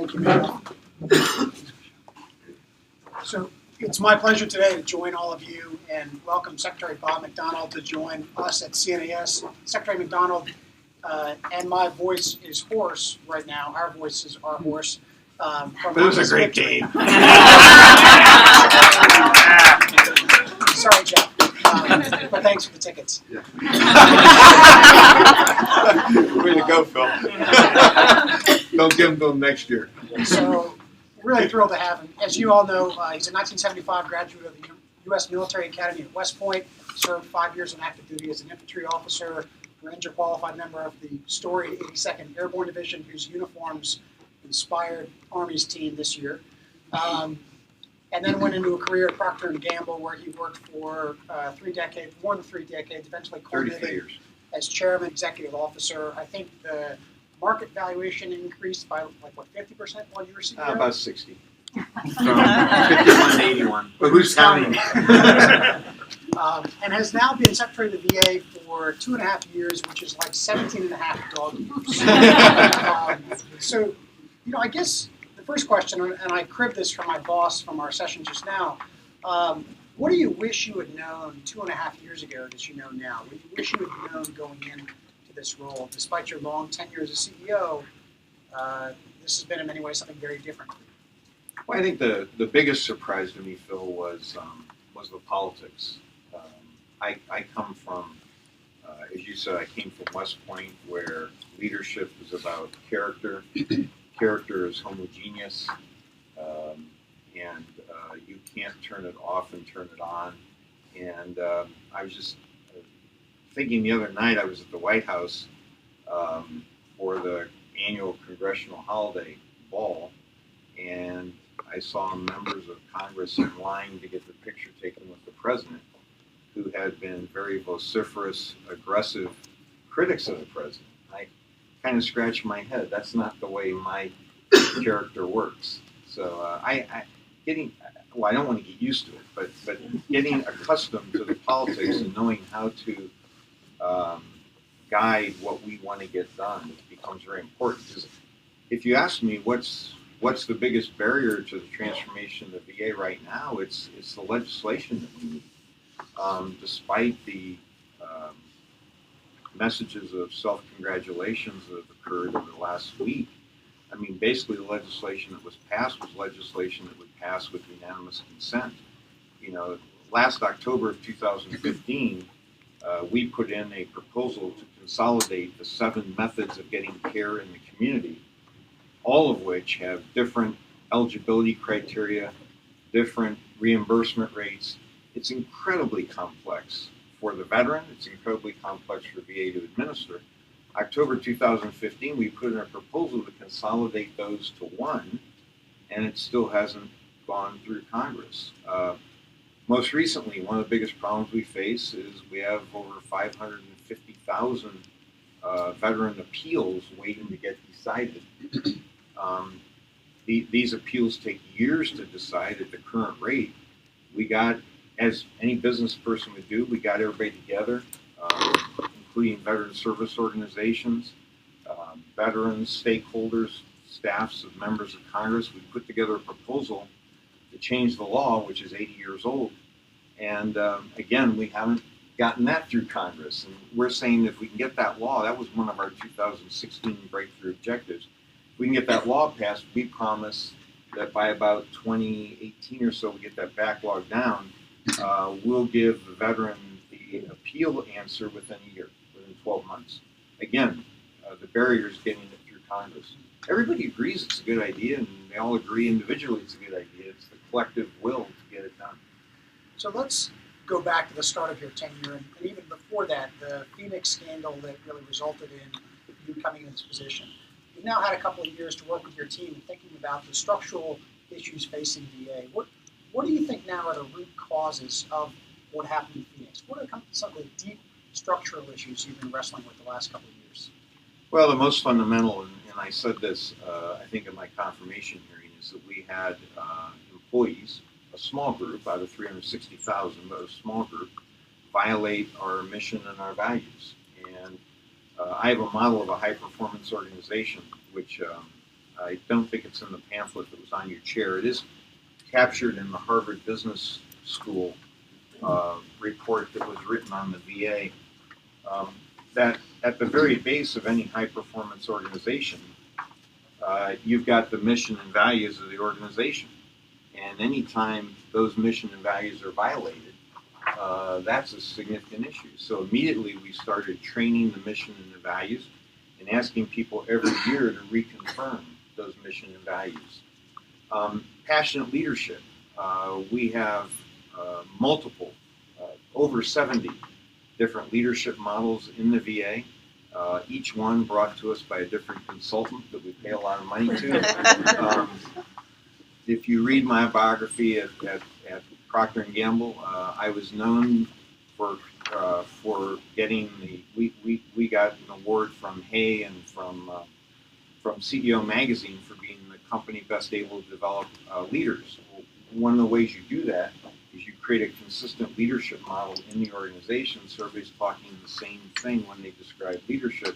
Thank you, Michelle. So it's my pleasure today to join all of you and welcome Secretary Bob McDonald to join us at CNAS. Secretary McDonald and my voice is hoarse right now. Our voices are hoarse. It was a great game. Sorry, Jeff. But thanks for the tickets. Yeah. Way to go, Phil. Don't give them to him next year. So, really thrilled to have him. As you all know, he's a 1975 graduate of the U.S. Military Academy at West Point, served 5 years on active duty as an infantry officer, Ranger qualified member of the storied 82nd Airborne Division, whose uniforms inspired Army's team this year. And then went into a career at Procter & Gamble, where he worked for 3 decades, more than 3 decades, eventually culminating as chairman, executive officer. I think the market valuation increased by like what, 50% while you were CEO? About 60. From 51 to 81. But who's counting? And has now been Secretary of the VA for 2.5 years, which is like 17.5 dog years. So, you know, I guess the first question, and I cribbed this from my boss from our session just now, what do you wish you had known 2.5 years ago that you know now? What do you wish you had known going into this role? Despite your long tenure as a CEO, this has been in many ways something very different. Well, I think the biggest surprise to me, Phil, was the politics. I come from, as you said, I came from West Point, where leadership is about character. Character is homogeneous, and you can't turn it off and turn it on. And I was just thinking the other night, I was at the White House for the annual Congressional Holiday Ball, and I saw members of Congress in line to get the picture taken with the president, who had been very vociferous, aggressive critics of the president. I kind of scratched my head. That's not the way my character works. So I don't want to get used to it, but getting accustomed to the politics and knowing how to guide what we want to get done becomes very important. Because if you ask me what's the biggest barrier to the transformation of the VA right now, it's the legislation that we need. Despite the messages of self-congratulations that have occurred over the last week, I mean, basically the legislation that was passed was legislation that would pass with unanimous consent. You know, last October of 2015, we put in a proposal to consolidate the 7 methods of getting care in the community, all of which have different eligibility criteria, different reimbursement rates. It's incredibly complex for the veteran. It's incredibly complex for VA to administer. October 2015, we put in a proposal to consolidate those to one, and it still hasn't gone through Congress. Most recently, one of the biggest problems we face is we have over 550,000 veteran appeals waiting to get decided. These appeals take years to decide at the current rate. We got, as any business person would do, we got everybody together, including veteran service organizations, veterans, stakeholders, staffs of members of Congress. We put together a proposal to change the law, which is 80 years old. And again, we haven't gotten that through Congress. And we're saying if we can get that law, that was one of our 2016 breakthrough objectives. If we can get that law passed, we promise that by about 2018 or so, we get that backlog down. We'll give the veteran the appeal answer within a year, within 12 months. Again, the barrier is getting it through Congress. Everybody agrees it's a good idea, and they all agree individually it's a good idea. It's the collective will to get it done. So let's go back to the start of your tenure, and even before that, the Phoenix scandal that really resulted in you coming in this position. You've now had a couple of years to work with your team and thinking about the structural issues facing VA. What do you think now are the root causes of what happened in Phoenix? What are some of the deep structural issues you've been wrestling with the last couple of years? Well, the most fundamental, and I said this, I think, in my confirmation hearing, is that we had employees, a small group out of 360,000, but a small group, violate our mission and our values. And I have a model of a high-performance organization, which I don't think it's in the pamphlet that was on your chair. It is captured in the Harvard Business School report that was written on the VA. That at the very base of any high-performance organization, you've got the mission and values of the organization. And anytime those mission and values are violated, that's a significant issue. So immediately we started training the mission and the values and asking people every year to reconfirm those mission and values. Passionate leadership. We have multiple, over 70 different leadership models in the VA. Each one brought to us by a different consultant that we pay a lot of money to. If you read my biography at Procter & Gamble, I was known for getting we got an award from Hay and from CEO Magazine for being the company best able to develop leaders. One of the ways you do that is you create a consistent leadership model in the organization so everybody's talking the same thing when they describe leadership.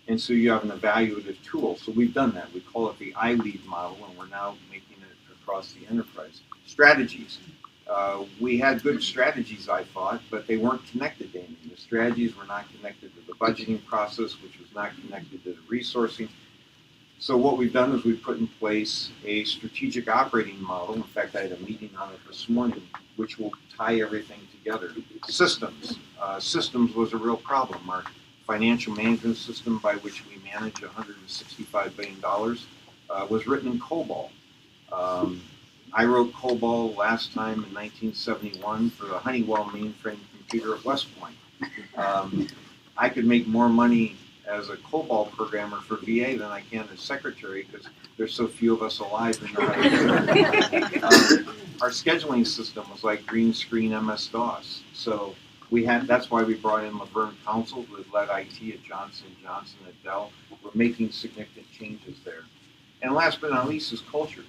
And so you have an evaluative tool. So we've done that. We call it the I Lead model, and we're now making it across the enterprise. Strategies. We had good strategies, I thought, but they weren't connected to anything. The strategies were not connected to the budgeting process, which was not connected to the resourcing. So what we've done is we've put in place a strategic operating model. In fact, I had a meeting on it this morning, which will tie everything together. Systems. Systems was a real problem. Our financial management system, by which we manage $165 billion, was written in COBOL. I wrote COBOL last time in 1971 for the Honeywell mainframe computer at West Point. I could make more money as a COBOL programmer for VA than I can as secretary because there's so few of us alive who know how to do it. Our scheduling system was like green screen MS-DOS. So that's why we brought in Laverne Council, who had led IT at Johnson & Johnson at Dell. We're making significant changes there. And last but not least is culture.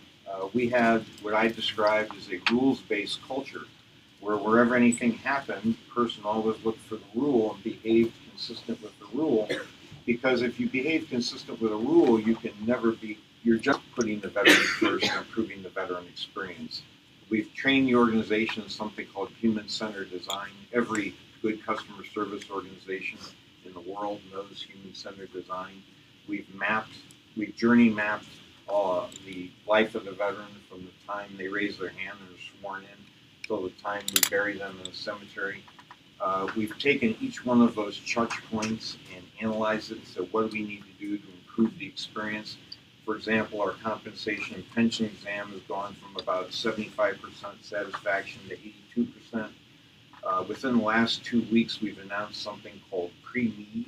We had what I described as a rules-based culture, where wherever anything happened, the person always looked for the rule and behaved consistent with the rule. Because if you behave consistent with a rule, you can never you're just putting the veteran first and improving the veteran experience. We've trained the organization in something called human-centered design. Every good customer service organization in the world knows human-centered design. We've journey mapped the life of the veteran from the time they raise their hand and are sworn in till the time we bury them in a cemetery. We've taken each one of those touch points and analyzed it and said, what do we need to do to improve the experience? For example, our compensation and pension exam has gone from about 75% satisfaction to 82%. Within the last 2 weeks, we've announced something called pre-need,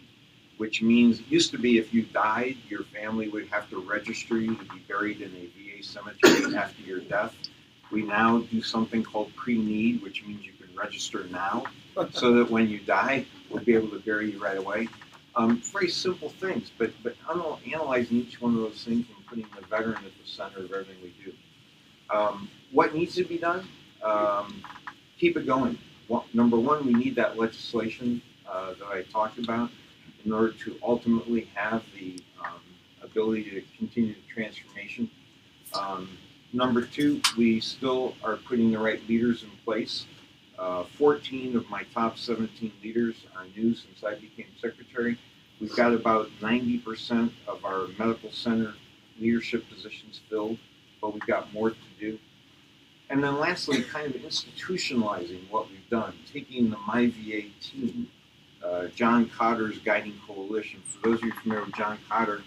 which means it used to be if you died, your family would have to register you to be buried in a VA cemetery after your death. We now do something called pre-need, which means you can register now, so that when you die, we'll be able to bury you right away. Very simple things, but analyzing each one of those things and putting the veteran at the center of everything we do. What needs to be done? Keep it going. Well, number one, we need that legislation that I talked about in order to ultimately have the ability to continue the transformation. Number two, we still are putting the right leaders in place. 14 of my top 17 leaders are new since I became secretary. We've got about 90% of our medical center leadership positions filled, but we've got more to do. And then lastly, kind of institutionalizing what we've done, taking the MyVA team, John Cotter's guiding coalition. For those of you familiar with John Cotter,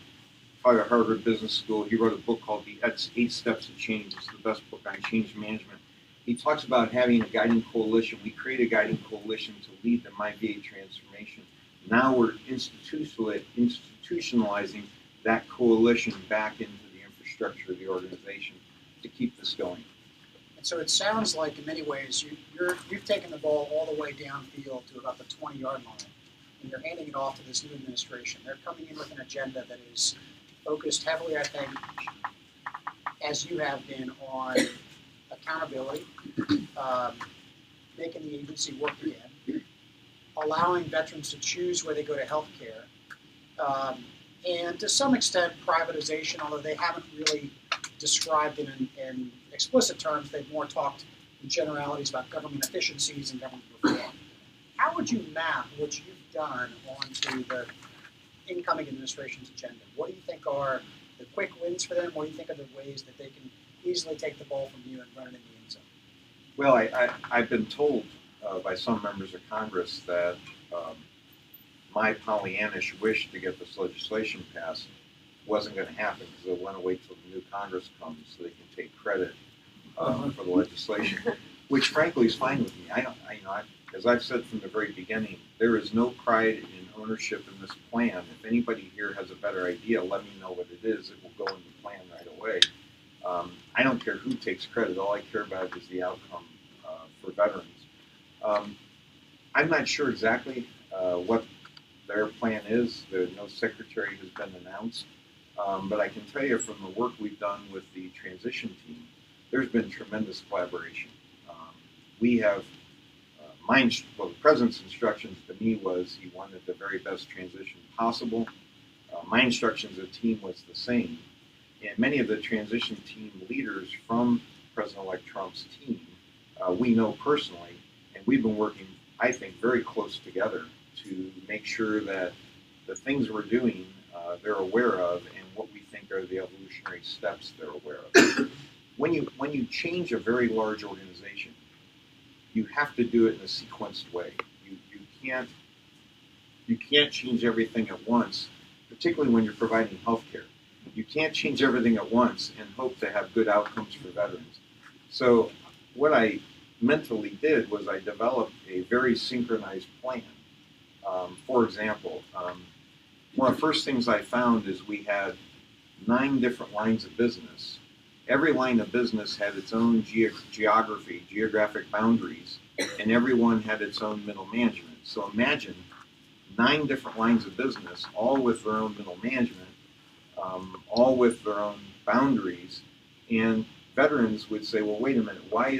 taught at Harvard Business School, he wrote a book called The 8 Steps of Change. It's the best book on change management. He talks about having a guiding coalition. We created a guiding coalition to lead the MyVA transformation. Now we're institutionalizing that coalition back into the infrastructure of the organization to keep this going. And so it sounds like in many ways you've taken the ball all the way downfield to about the 20-yard line, and you're handing it off to this new administration. They're coming in with an agenda that is focused heavily, I think, as you have been, on accountability, making the agency work again, allowing veterans to choose where they go to health care, and to some extent privatization, although they haven't really described it in explicit terms. They've more talked in generalities about government efficiencies and government reform. How would you map what you've done onto the incoming administration's agenda? What do you think are the quick wins for them? What do you think are the ways that they can easily take the ball from you and run it in the end zone? Well, I've been told by some members of Congress that my Pollyannish wish to get this legislation passed wasn't going to happen because they want to wait till the new Congress comes so they can take credit for the legislation, which frankly is fine with me. As I've said from the very beginning, there is no pride in ownership in this plan. If anybody here has a better idea, let me know what it is. It will go in the plan right away. I don't care who takes credit. All I care about is the outcome for veterans. I'm not sure exactly what their plan is. No secretary has been announced. But I can tell you from the work we've done with the transition team, there's been tremendous collaboration. We have, the president's instructions to me was he wanted the very best transition possible. My instructions to the team was the same. And many of the transition team leaders from President-elect Trump's team, we know personally, and we've been working, I think, very close together to make sure that the things we're doing they're aware of and what we think are the evolutionary steps they're aware of. When you change a very large organization, you have to do it in a sequenced way. You can't change everything at once, particularly when you're providing health care. You can't change everything at once and hope to have good outcomes for veterans. So what I mentally did was I developed a very synchronized plan. For example, one of the first things I found is we had 9 different lines of business. Every line of business had its own geographic boundaries, and everyone had its own middle management. So imagine 9 different lines of business, all with their own middle management, all with their own boundaries, and veterans would say, well, wait a minute, why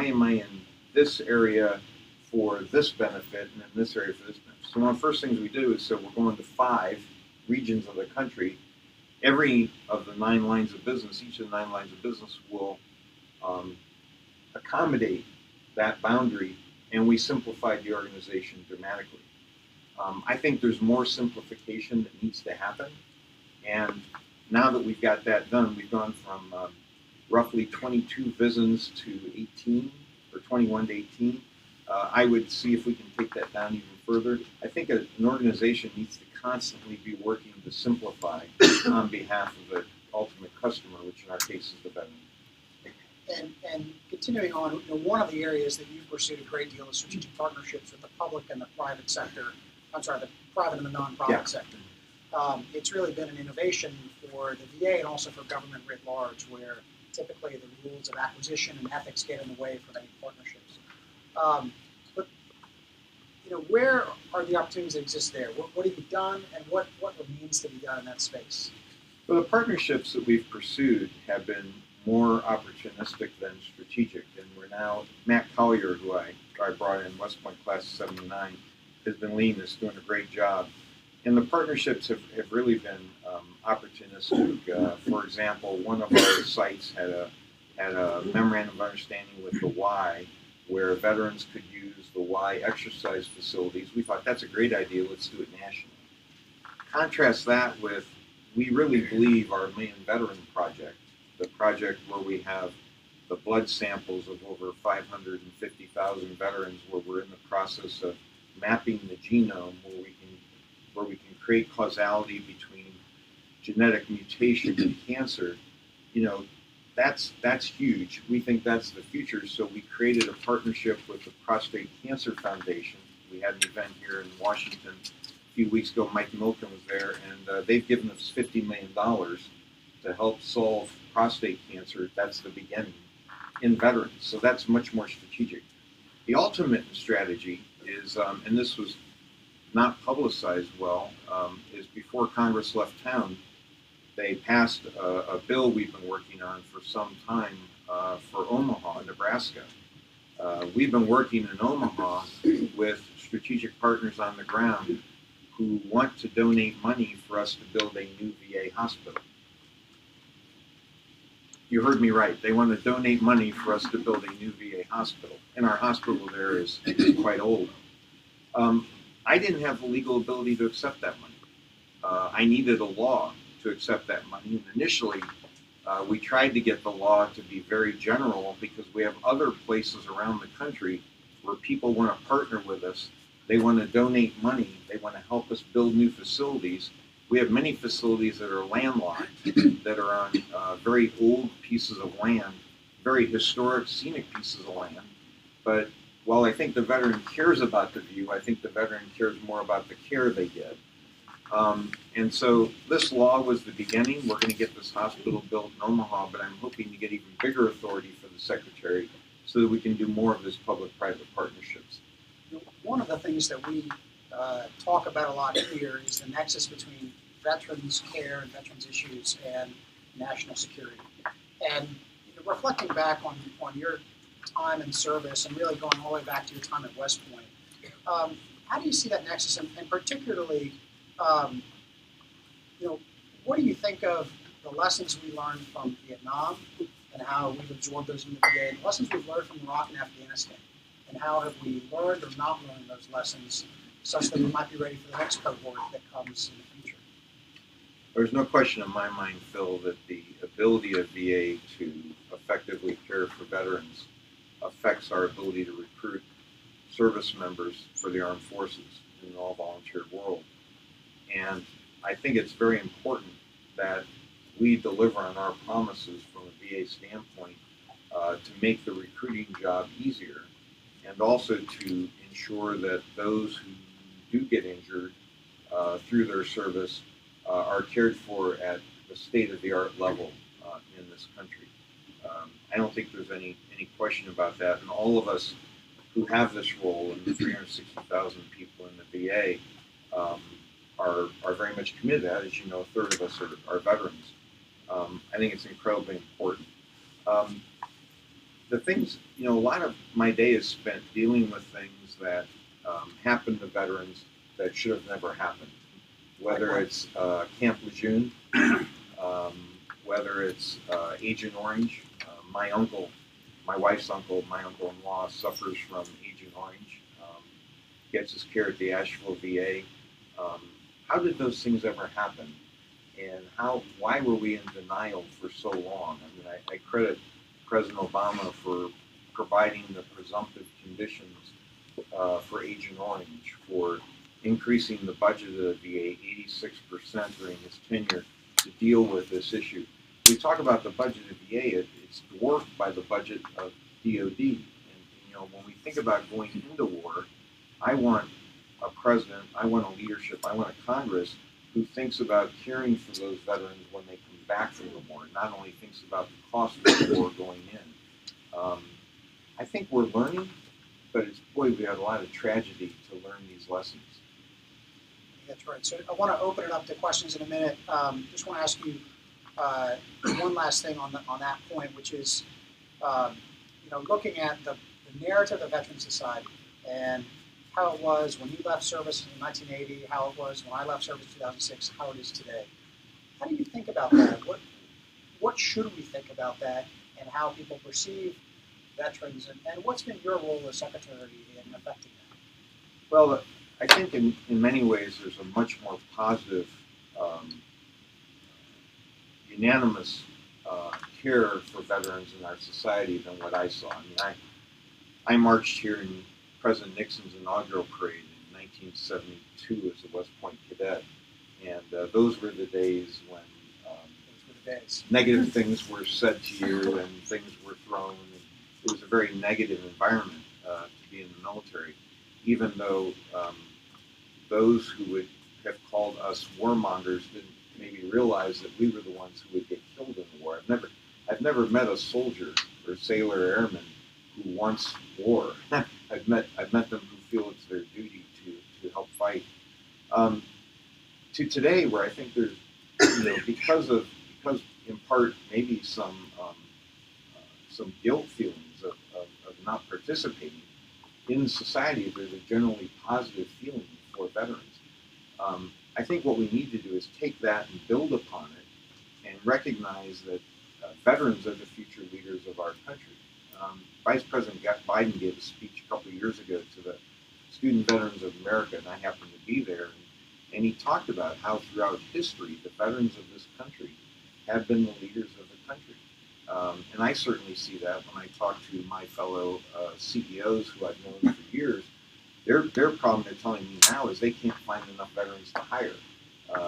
am I in this area for this benefit and in this area for this benefit? So one of the first things we do is we're going to 5 regions of the country. Every of the 9 lines of business, each of the 9 lines of business will accommodate that boundary, and we simplified the organization dramatically. I think there's more simplification that needs to happen, and now that we've got that done, we've gone from roughly 22 VISNs to 18, or 21 to 18. I would see if we can take that down even further. I think an organization needs to constantly be working to simplify on behalf of the ultimate customer, which in our case is the veteran. And continuing on, one of the areas that you've pursued a great deal is strategic partnerships with the public and the private sector. The private and the nonprofit sector. It's really been an innovation for the VA and also for government writ large, where typically the rules of acquisition and ethics get in the way for many partnerships. But where are the opportunities that exist there? What have you done, and what remains to be done in that space? Well, the partnerships that we've pursued have been more opportunistic than strategic, and we're now, Matt Collier, who I brought in, West Point class of '79, has been leading this, doing a great job. And the partnerships have really been opportunistic. For example, one of our sites had a memorandum of understanding with the Y, where veterans could use the Y exercise facilities. We thought that's a great idea, let's do it nationally. Contrast that with, we really believe our main veteran project, the project where we have the blood samples of over 550,000 veterans, where we're in the process of mapping the genome, where we can create causality between genetic mutation and cancer. That's huge. We think that's the future. So we created a partnership with the Prostate Cancer Foundation. We had an event here in Washington a few weeks ago. Mike Milken was there, and they've given us $50 million to help solve prostate cancer. That's the beginning in veterans. So that's much more strategic. The ultimate strategy is, and this was not publicized well, is before Congress left town, they passed a bill we've been working on for some time for Omaha, Nebraska. We've been working in Omaha with strategic partners on the ground who want to donate money for us to build a new VA hospital. You heard me right. They want to donate money for us to build a new VA hospital. And our hospital there is quite old. I didn't have the legal ability to accept that money. I needed a law to accept that money. And initially, we tried to get the law to be very general because we have other places around the country where people want to partner with us. They want to donate money. They want to help us build new facilities. We have many facilities that are landlocked, that are on very old pieces of land, very historic, scenic pieces of land. But while I think the veteran cares about the view, I think the veteran cares more about the care they get. And so this law was the beginning. We're going to get this hospital built in Omaha, but I'm hoping to get even bigger authority for the Secretary so that we can do more of this public-private partnerships. One of the things that we talk about a lot here is the nexus between veterans care and veterans issues and national security. And reflecting back on your time in service and really going all the way back to your time at West Point, how do you see that nexus? And particularly, what do you think of the lessons we learned from Vietnam and how we've absorbed those in the VA, and lessons we've learned from Iraq and Afghanistan? And how have we learned or not learned those lessons such that we might be ready for the next cohort that comes in the future? There's no question in my mind, Phil, that the ability of VA to effectively care for veterans affects our ability to recruit service members for the armed forces in an all-volunteer world. And I think it's very important that we deliver on our promises from a VA standpoint to make the recruiting job easier, and also to ensure that those who do get injured through their service are cared for at the state-of-the-art level in this country. I don't think there's any question about that, and all of us who have this role, and the 360,000 people in the VA, are very much committed to that. As you know, a third of us are veterans. I think it's incredibly important. The things, a lot of my day is spent dealing with things that happen to veterans that should have never happened. Whether it's Camp Lejeune, whether it's Agent Orange. My uncle, my wife's uncle, my uncle-in-law suffers from Agent Orange, gets his care at the Asheville VA. How did those things ever happen? And why were we in denial for so long? I mean, I credit President Obama for providing the presumptive conditions for Agent Orange, for increasing the budget of the VA 86% during his tenure to deal with this issue. We talk about the budget of VA, it's dwarfed by the budget of DOD. And when we think about going into war, I want a president, I want a leadership, I want a Congress who thinks about caring for those veterans when they come back from the war, not only thinks about the cost of the war going in. I think we're learning, but we had a lot of tragedy to learn these lessons. That's right. So I want to open it up to questions in a minute. Just want to ask you one last thing on that point, which is, looking at the narrative of Veteran Society and how it was when you left service in 1980, how it was when I left service in 2006, how it is today. How do you think about that? What should we think about that, and how people perceive veterans, and what's been your role as Secretary in affecting that? Well, I think in many ways there's a much more positive, unanimous care for veterans in our society than what I saw. I mean, I marched here in President Nixon's inaugural parade in 1972 as a West Point cadet, and those were the days when negative things were said to you and things were thrown. And it was a very negative environment to be in the military, even though those who would have called us warmongers didn't maybe realize that we were the ones who would get killed in the war. I've never met a soldier or sailor or airman who wants war. I've met them who feel it's their duty to help fight. To today, where I think there's, because in part maybe some guilt feelings of not participating in society, there's a generally positive feeling for veterans. I think what we need to do is take that and build upon it and recognize that veterans are the future leaders of our country. Vice President Biden gave a speech a couple of years ago to the Student Veterans of America, and I happened to be there. And he talked about how throughout history, the veterans of this country have been the leaders of the country. And I certainly see that when I talk to my fellow CEOs who I've known for years. Their problem they're telling me now is they can't find enough veterans to hire.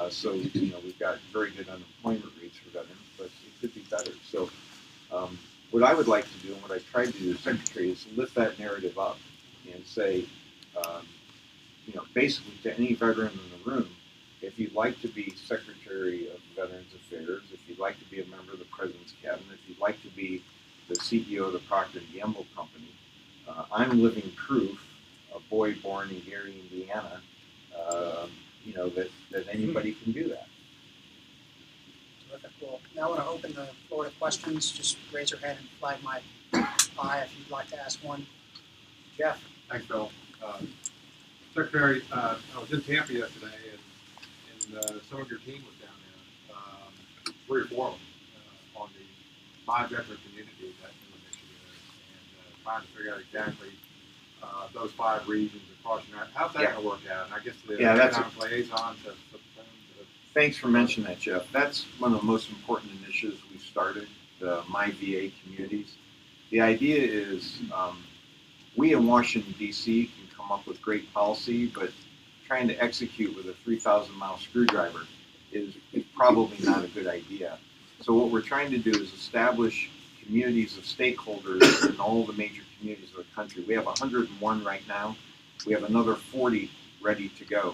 So we've got very good unemployment rates for veterans, but it could be better. So what I would like to do, and what I tried to do as Secretary, is lift that narrative up and say, basically to any veteran in the room, if you'd like to be Secretary of Veterans Affairs, if you'd like to be a member of the President's Cabinet, if you'd like to be the CEO of the Procter & Gamble Company, I'm living proof, a boy born in Gary, Indiana, that anybody can do that. Terrific. Well, now I want to open the floor to questions. Just raise your hand and flag my eye if you'd like to ask one. Jeff. Thanks, Bill. Secretary, I was in Tampa yesterday, and some of your team was down there, 3 or 4 of them, on the My Veteran Community, that new initiative, and trying to figure out exactly those 5 regions across the map. How's that going to work out? And I guess the economic liaison to Thanks for mentioning that, Jeff. That's one of the most important initiatives we've started, the MyVA communities. The idea is we in Washington, D.C. can come up with great policy, but trying to execute with a 3,000-mile screwdriver is probably not a good idea. So what we're trying to do is establish communities of stakeholders in all the major communities of the country. We have 101 right now. We have another 40 ready to go.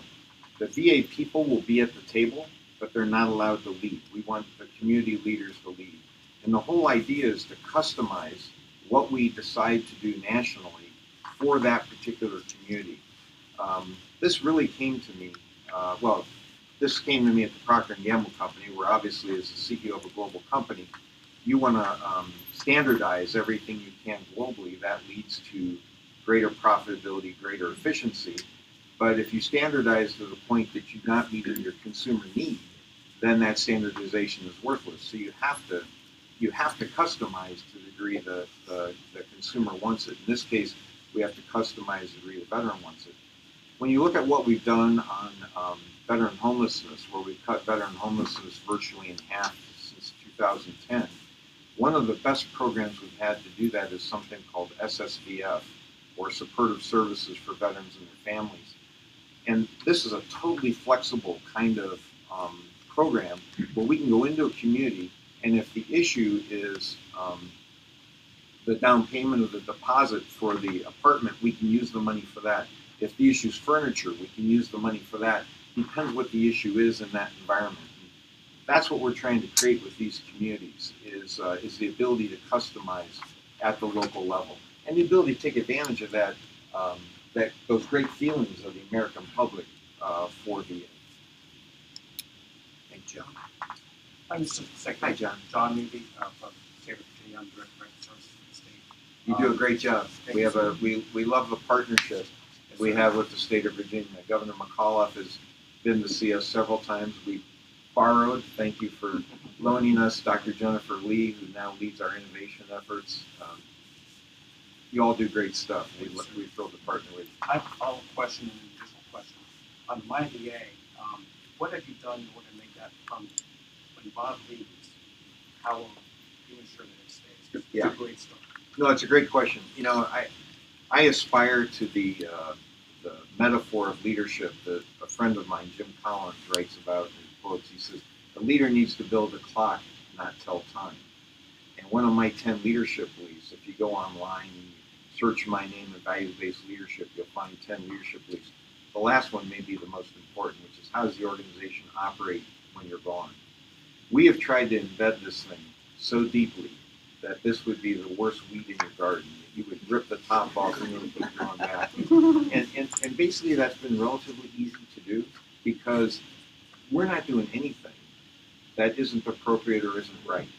The VA people will be at the table, but they're not allowed to lead. We want the community leaders to lead. And the whole idea is to customize what we decide to do nationally for that particular community. This really came to me, this came to me at the Procter & Gamble Company, where obviously as the CEO of a global company, you want to standardize everything you can globally. That leads to greater profitability, greater efficiency. But if you standardize to the point that you're not meeting your consumer need, then that standardization is worthless. So you have to customize to the degree the consumer wants it. In this case, we have to customize to the degree the veteran wants it. When you look at what we've done on veteran homelessness, where we've cut veteran homelessness virtually in half since 2010, one of the best programs we've had to do that is something called SSVF, or Supportive Services for Veterans and Their Families. And this is a totally flexible kind of program where we can go into a community, and if the issue is the down payment of the deposit for the apartment, we can use the money for that. If the issue is furniture, we can use the money for that. Depends what the issue is in that environment. That's what we're trying to create with these communities, is the ability to customize at the local level, and the ability to take advantage of that, those great feelings of the American public for VA. Thank you, John. I'm Secretary. Hi, John. John Newby from State of Virginia. I'm Director of Services for the state. You do a great job. We love the partnership we have with the state of Virginia. Governor McAuliffe has been to see us several times. We borrowed. Thank you for loaning us Dr. Jennifer Lee, who now leads our innovation efforts. You all do great stuff. We're thrilled to partner with you. I have a follow-up question and an additional question. On MyVA, what have you done in order to make that permanent? When Bob leaves, how will you ensure that it stays? Because it's a great story. No, it's a great question. I aspire to the metaphor of leadership that a friend of mine, Jim Collins, writes about in his books. He says, the leader needs to build a clock, not tell time. And one of my 10 leadership beliefs, if you go online and you search my name in value-based leadership, you'll find 10 leadership beliefs. The last one may be the most important, which is how does the organization operate when you're gone? We have tried to embed this thing so deeply that this would be the worst weed in your garden. You would rip the top off and then put it on back. And basically that's been relatively easy to do because we're not doing anything that isn't appropriate or isn't right.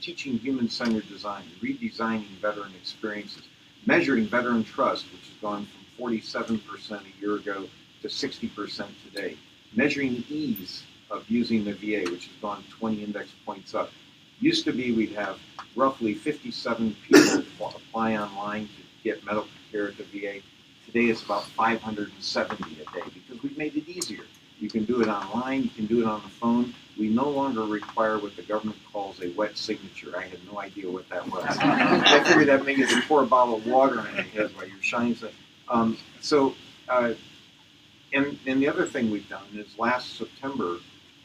Teaching human-centered design, redesigning veteran experiences, measuring veteran trust, which has gone from 47% a year ago to 60% today, measuring ease of using the VA, which has gone 20 index points up. Used to be we'd have roughly 57 people apply online to get medical care at the VA. Today it's about 570 a day because we've made it easier. You can do it online, you can do it on the phone. We no longer require what the government calls a wet signature. I had no idea what that was. I figured that meant you had to pour a bottle of water on your head while you're shining. And the other thing we've done is last September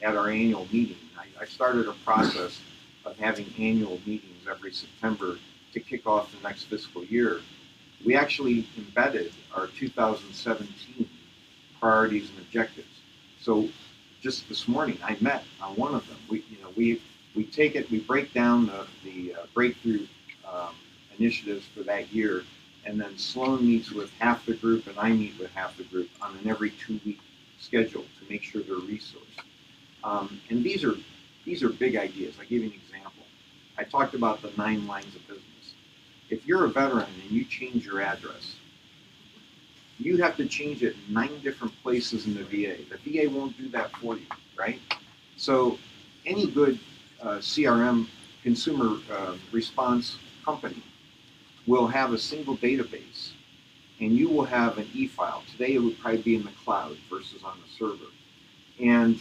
at our annual meeting, I started a process of having annual meetings every September to kick off the next fiscal year. We actually embedded our 2017 priorities and objectives. So just this morning, I met on one of them. We take it, we break down the breakthrough initiatives for that year, and then Sloan meets with half the group and I meet with half the group on an every 2-week schedule to make sure they're resourced. And these are big ideas. I'll give you an example. I talked about the 9 lines of business. If you're a veteran and you change your address, you have to change it in 9 different places in the VA. The VA won't do that for you, right? So any good CRM, consumer response company, will have a single database, and you will have an e-file. Today it would probably be in the cloud versus on the server. And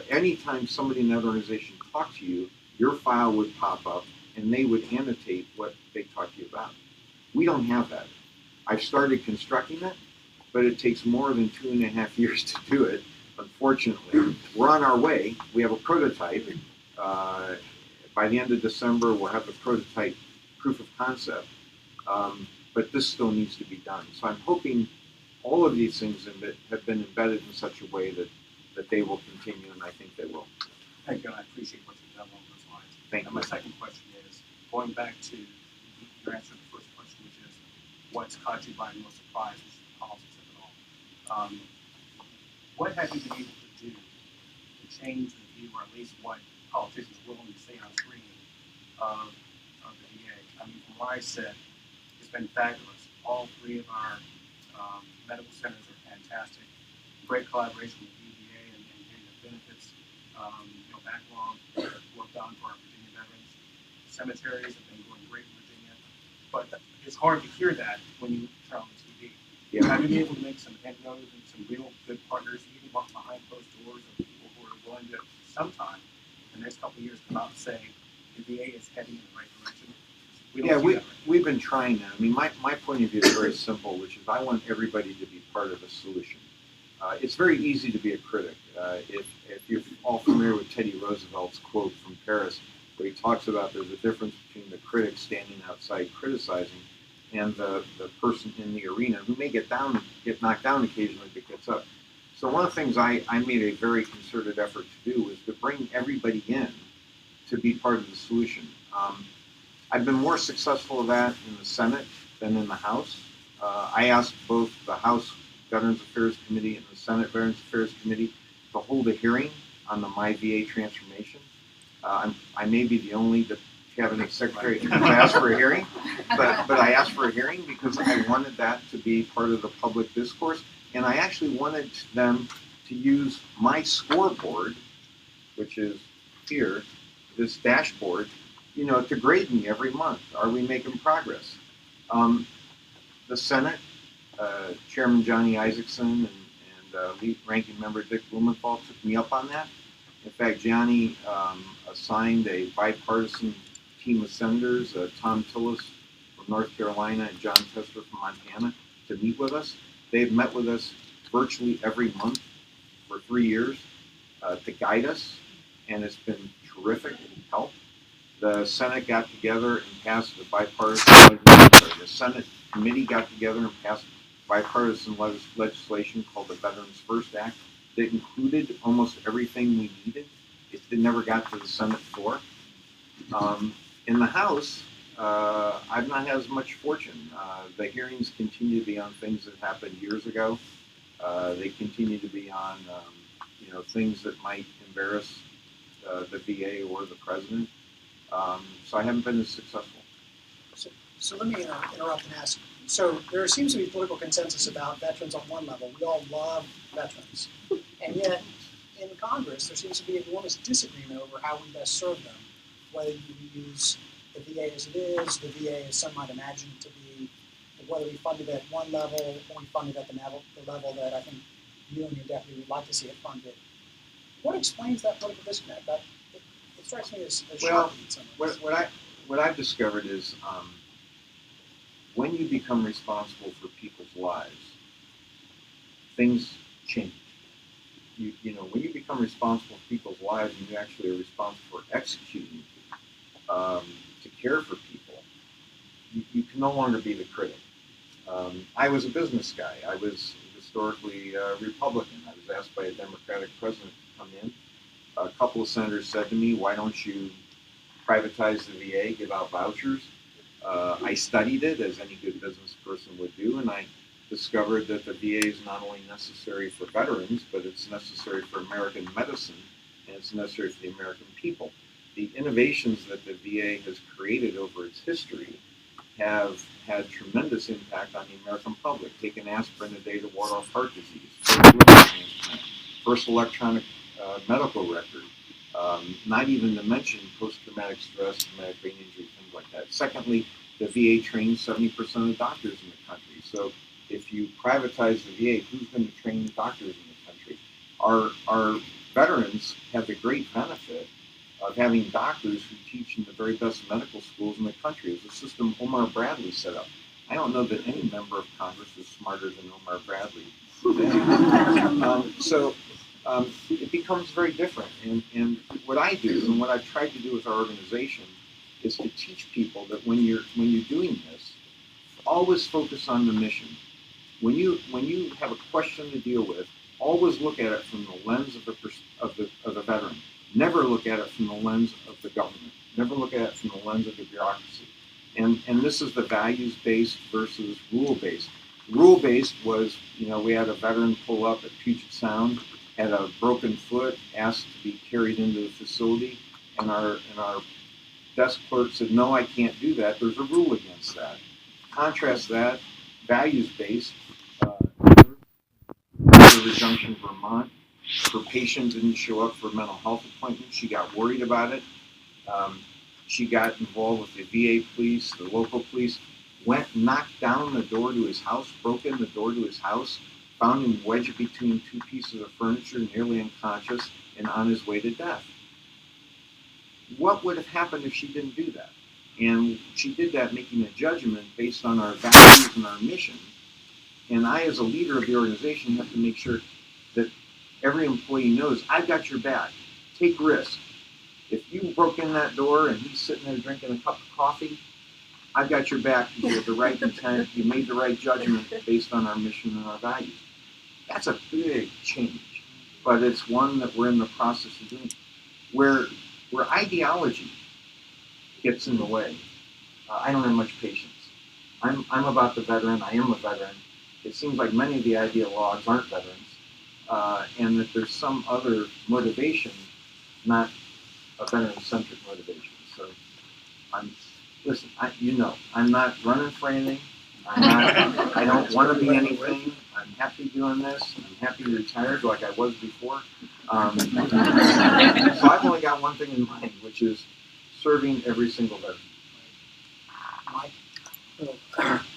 anytime somebody in that organization talked to you, your file would pop up, and they would annotate what they talked to you about. We don't have that. I've started constructing it, but it takes more than 2.5 years to do it, unfortunately. We're on our way. We have a prototype. By the end of December, we'll have the prototype proof of concept. But this still needs to be done. So I'm hoping all of these things have been embedded in such a way that they will continue, and I think they will. Thank you, and I appreciate what you've done along those lines. Thank And you. my second question is, going back to your answer to the first question, which is, what's caught you by the most surprise is the politics of it all. What have you been able to do to change the view, or at least what politicians are willing to say on screen of the VA? I mean, from what I said, it's been fabulous. All 3 of our medical centers are fantastic. Great collaboration with VA and getting the benefits, backlog worked on for our Virginia veterans. Cemeteries have been going great in Virginia, but it's hard to hear that when you turn on the TV. Yeah. Have you been able to make some inroads and some real good partners, even behind closed doors, of people who are willing to sometime in the next couple of years come out and say the VA is heading in the right direction? We've been trying that. I mean, my point of view is very simple, which is I want everybody to be part of the solution. It's very easy to be a critic. If you're all familiar with Teddy Roosevelt's quote from Paris, where he talks about there's a difference between the critic standing outside criticizing and the person in the arena who may get knocked down occasionally but gets up. So one of the things I made a very concerted effort to do was to bring everybody in to be part of the solution. I've been more successful at that in the Senate than in the House. I asked both the House Veterans Affairs Committee and the Senate Veterans Affairs Committee to hold a hearing on the MyVA transformation. I may be the only cabinet secretary who asked for a hearing, but I asked for a hearing because I wanted that to be part of the public discourse, and I actually wanted them to use my scoreboard, which is here, this dashboard, to grade me every month. Are we making progress? The Senate, Chairman Johnny Isaacson and lead ranking member Dick Blumenthal took me up on that. In fact, Johnny assigned a bipartisan team of senators, Tom Tillis from North Carolina and John Tester from Montana, to meet with us. They've met with us virtually every month for 3 years to guide us, and it's been terrific help. The Senate got together and passed a bipartisan the Senate committee got together and passed bipartisan legislation called the Veterans First Act that included almost everything we needed. It never got to the Senate floor. In the House, I've not had as much fortune. The hearings continue to be on things that happened years ago. They continue to be on things that might embarrass the VA or the president. So I haven't been as successful. So let me interrupt and ask. So there seems to be political consensus about veterans on one level. We all love veterans. And yet in Congress, there seems to be enormous disagreement over how we best serve them. Whether you use the VA as it is, the VA as some might imagine it to be, whether we fund it at one level or we fund it at the level that I think you and your deputy would like to see it funded. What explains that political disconnect? It strikes me as shocking in some ways. What I've discovered is when you become responsible for people's lives, things change. You know, when you become responsible for people's lives and you actually are responsible for executing to care for people, you can no longer be the critic. I was a business guy. I was historically Republican. I was asked by a Democratic president to come in. A couple of senators said to me, why don't you privatize the VA, give out vouchers? I studied it, as any good business person would do, and I discovered that the VA is not only necessary for veterans, but it's necessary for American medicine, and it's necessary for the American people. The innovations that the VA has created over its history have had tremendous impact on the American public. Take an aspirin a day to ward off heart disease, first electronic medical record, not even to mention post-traumatic stress, traumatic brain injury, things like that. Secondly, the VA trains 70% of doctors in the country. So if you privatize the VA, who's going to train the doctors in the country? Our veterans have the great benefit of having doctors who teach in the very best medical schools in the country. It's a system Omar Bradley set up. I don't know that any member of Congress is smarter than Omar Bradley. It becomes very different. And what I do, and what I've tried to do with our organization, is to teach people that when you're doing this, always focus on the mission. When you have a question to deal with, always look at it from the lens of the veteran. Never look at it from the lens of the government. Never look at it from the lens of the bureaucracy. And this is the values-based versus rule-based. Rule-based was, we had a veteran pull up at Puget Sound, had a broken foot, asked to be carried into the facility, and our desk clerk said, no, I can't do that. There's a rule against that. Contrast that, values-based, Junction, Vermont. Her patient didn't show up for a mental health appointment. She got worried about it. She got involved with the VA police, the local police, knocked down the door to his house, broke in the door to his house, found him wedged between two pieces of furniture, nearly unconscious, and on his way to death. What would have happened if she didn't do that? And she did that making a judgment based on our values and our mission. And I, as a leader of the organization, have to make sure that every employee knows, I've got your back. Take risk. If you broke in that door and he's sitting there drinking a cup of coffee, I've got your back. You had the right intent. You made the right judgment based on our mission and our values. That's a big change, but it's one that we're in the process of doing. Where ideology gets in the way, I don't have much patience. I'm about the veteran. I am a veteran. It seems like many of the ideologues aren't veterans, and that there's some other motivation, not a veteran-centric motivation. So I'm not running for anything. I don't want to be anything. I'm happy doing this. I'm happy retired like I was before. So I've only got one thing in mind, which is serving every single veteran.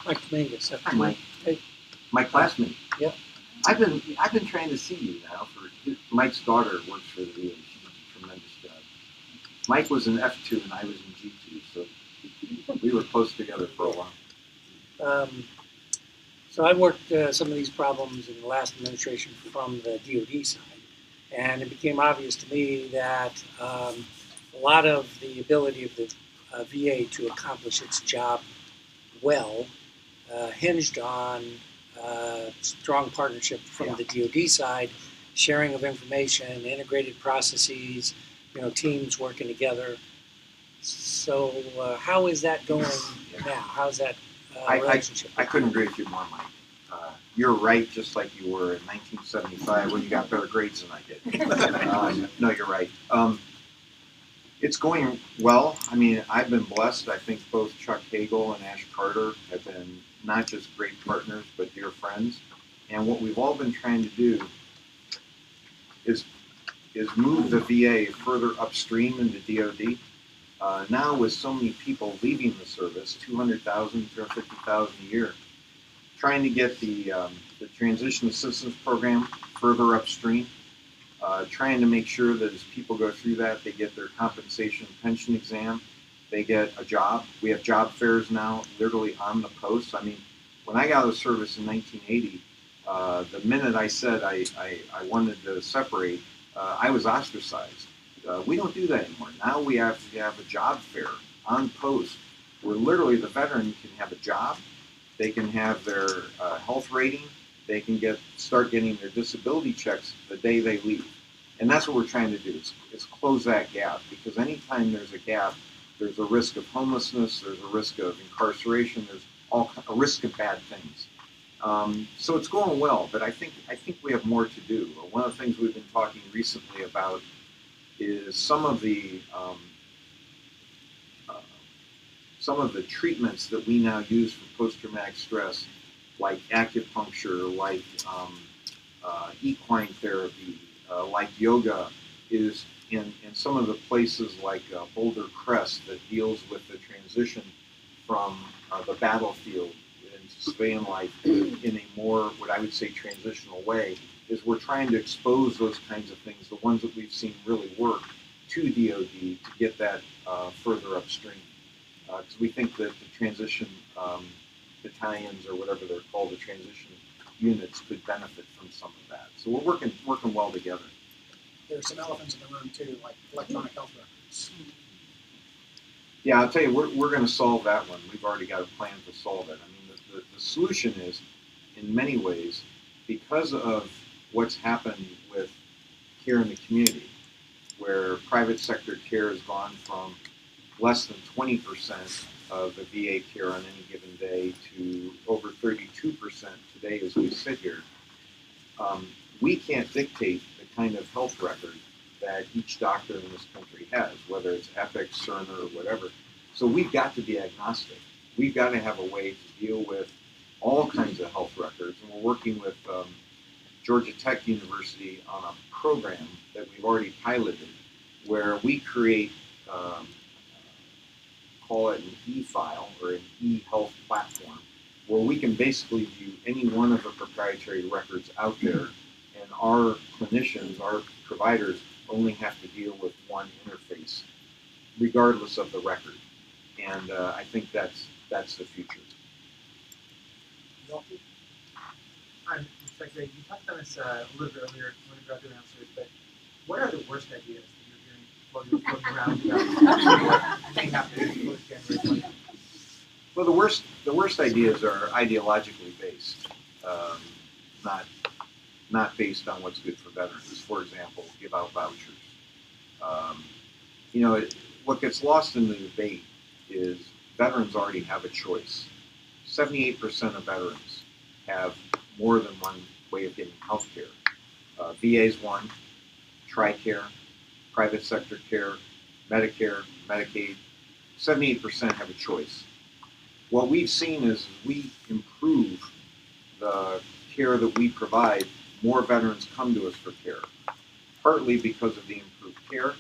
Mike Dominguez. Hi, Mike. Hey. My classmate. Yep. I've been trying to see you now Mike's daughter works for the VA. She does a tremendous job. Mike was in F2 and I was in G2, so we were close together for a while. So I worked some of these problems in the last administration from the DoD side, and it became obvious to me that a lot of the ability of the VA to accomplish its job well hinged on strong partnership from the DoD side, sharing of information, integrated processes, teams working together. So how is that going now? How's that relationship? I couldn't agree with you more, Mike. You're right, just like you were in 1975 when you got better grades than I did. No, you're right. It's going well. I mean, I've been blessed. I think both Chuck Hagel and Ash Carter have been not just great partners, but dear friends. And what we've all been trying to do is is move the VA further upstream into DoD. Now with so many people leaving the service, 200,000, 250,000 a year, trying to get the transition assistance program further upstream, trying to make sure that as people go through that, they get their compensation pension exam, they get a job. We have job fairs now, literally on the post. I mean, when I got out of service in 1980, the minute I said I wanted to separate, I was ostracized. We don't do that anymore. Now we have to have a job fair on post where literally the veteran can have a job, they can have their health rating, they can start getting their disability checks the day they leave. And that's what we're trying to do, is close that gap, because anytime there's a gap, there's a risk of homelessness, there's a risk of incarceration, there's a risk of bad things. So it's going well, but I think we have more to do. One of the things we've been talking recently about is some of the treatments that we now use for post-traumatic stress, like acupuncture, like equine therapy, like yoga, is in some of the places like Boulder Crest that deals with the transition from the battlefield into civilian life in a more, what I would say, transitional way, is we're trying to expose those kinds of things, the ones that we've seen really work, to DoD to get that further upstream. Because we think that the transition battalions, or whatever they're called, the transition units, could benefit from some of that. So we're working well together. There are some elephants in the room too, like electronic health records. Yeah, I'll tell you, we're going to solve that one. We've already got a plan to solve it. I mean, the solution is, in many ways, because of what's happened with care in the community, where private sector care has gone from less than 20% of the VA care on any given day to over 32% today as we sit here. We can't dictate the kind of health record that each doctor in this country has, whether it's Epic, Cerner, or whatever. So we've got to be agnostic. We've got to have a way to deal with all kinds of health records, and we're working with Georgia Tech University on a program that we've already piloted, where we create, call it an e-file or an e-health platform, where we can basically view any one of the proprietary records out there, and our clinicians, our providers, only have to deal with one interface, regardless of the record. And I think that's the future. Hi, Secretary. You touched on this a little bit earlier when you got to answers, but what are the worst ideas that you're hearing while you're floating around about what may happen post-January 20th? Well, the worst ideas are ideologically based, not based on what's good for veterans. For example, give out vouchers. What gets lost in the debate is veterans already have a choice. 78% of veterans have more than one way of getting health care. VA's one, TRICARE, private sector care, Medicare, Medicaid. 78% have a choice. What we've seen is we improve the care that we provide, more veterans come to us for care, partly because of the improved care,